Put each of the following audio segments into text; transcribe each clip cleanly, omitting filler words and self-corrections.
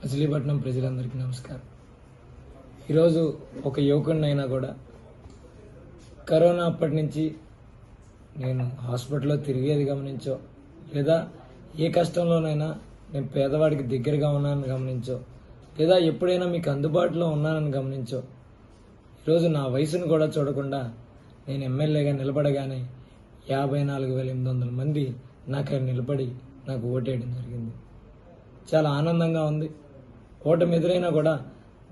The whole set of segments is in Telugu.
మచిలీపట్నం ప్రజలందరికీ నమస్కారం. ఈరోజు ఒక యువకుడినైనా కూడా కరోనా అప్పటి నుంచి నేను హాస్పిటల్లో తిరిగేది గమనించో, లేదా ఏ కష్టంలోనైనా నేను పేదవాడికి దగ్గరగా ఉన్నానని గమనించో, లేదా ఎప్పుడైనా మీకు అందుబాటులో ఉన్నానని గమనించో, ఈరోజు నా వయసును కూడా చూడకుండా నేను ఎమ్మెల్యేగా నిలబడగానే 54,800 మంది నాకు నిలబడి నాకు ఓటేయడం జరిగింది. చాలా ఆనందంగా ఉంది. ఓటమి ఎదురైనా కూడా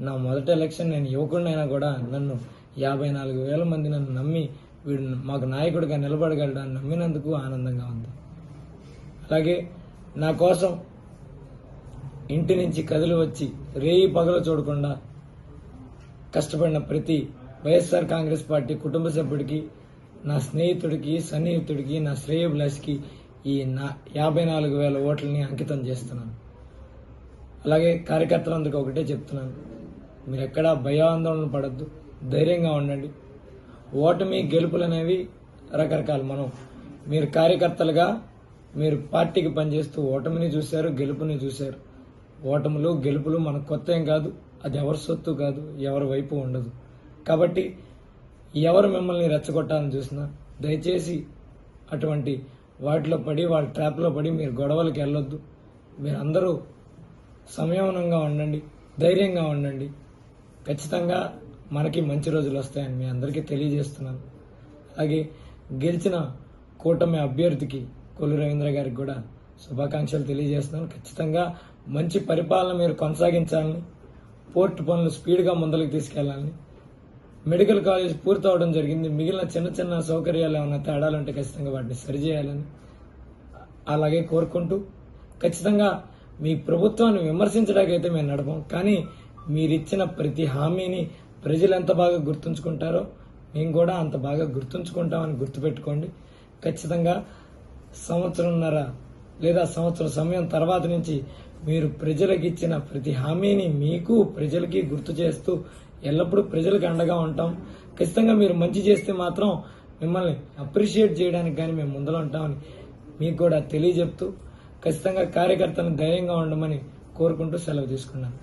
నా మొదటి ఎలక్షన్ నేను యువకుడినైనా కూడా నన్ను 54,000 మంది నన్ను నమ్మి వీడు మాకు నాయకుడిగా నిలబడగలడని నమ్మినందుకు ఆనందంగా ఉంది. అలాగే నా కోసం ఇంటి నుంచి కదిలి వచ్చి రేయి పగలు చూడకుండా కష్టపడిన ప్రతి వైఎస్ఆర్ కాంగ్రెస్ పార్టీ కుటుంబ సభ్యుడికి, నా స్నేహితుడికి, సన్నిహితుడికి, నా శ్రేయోభిలాషికి ఈ నా 54,000 ఓట్లని అంకితం చేస్తున్నాను. అలాగే కార్యకర్తలందరికీ ఒకటే చెప్తున్నాను, మీరు ఎక్కడా భయాందోళన పడద్దు, ధైర్యంగా ఉండండి. ఓటమి గెలుపులు అనేవి రకరకాలు. మీరు కార్యకర్తలుగా మీరు పార్టీకి పనిచేస్తూ ఓటమిని చూశారు, గెలుపుని చూశారు. ఓటములు గెలుపులు మనకు కొత్త ఏం కాదు, అది ఎవరి సొత్తు కాదు, ఎవరి వైపు ఉండదు. కాబట్టి ఎవరు మిమ్మల్ని రెచ్చగొట్టాలని చూసినా దయచేసి అటువంటి వాటిలో పడి వాళ్ళ ట్రాప్లో పడి మీరు గొడవలకు వెళ్ళొద్దు. మీరందరూ సంయమనంగా ఉండండి, ధైర్యంగా ఉండండి. ఖచ్చితంగా మనకి మంచి రోజులు వస్తాయని మీ అందరికీ తెలియజేస్తున్నాను. అలాగే గెలిచిన కూటమి అభ్యర్థికి కొల్లు రవీంద్ర గారికి కూడా శుభాకాంక్షలు తెలియజేస్తున్నాను. ఖచ్చితంగా మంచి పరిపాలన మీరు కొనసాగించాలని, పోర్టు పనులు స్పీడ్గా ముందరికి తీసుకెళ్లాలని, మెడికల్ కాలేజ్ పూర్తవడం జరిగింది, మిగిలిన చిన్న చిన్న సౌకర్యాలు ఏమైనా తేడాలు ఉంటే ఖచ్చితంగా వాటిని సరిచేయాలని అలాగే కోరుకుంటూ, ఖచ్చితంగా మీ ప్రభుత్వాన్ని విమర్శించడానికైతే మేము నడపం, కానీ మీరిచ్చిన ప్రతి హామీని ప్రజలు ఎంత బాగా గుర్తుంచుకుంటారో మేము కూడా అంత బాగా గుర్తుంచుకుంటామని గుర్తుపెట్టుకోండి. ఖచ్చితంగా సంవత్సరంన్నర లేదా సంవత్సరం సమయం తర్వాత నుంచి మీరు ప్రజలకు ఇచ్చిన ప్రతి హామీని మీకు ప్రజలకి గుర్తు చేస్తూ ఎల్లప్పుడూ ప్రజలకు అండగా ఉంటాం. ఖచ్చితంగా మీరు మంచి చేస్తే మాత్రం మిమ్మల్ని అప్రిషియేట్ చేయడానికి కానీ మేము ముందర ఉంటామని మీకు కూడా తెలియజెప్తూ ఖచ్చితంగా కార్యకర్తలను ధైర్యంగా ఉండమని కోరుకుంటూ సెలవు తీసుకున్నాను.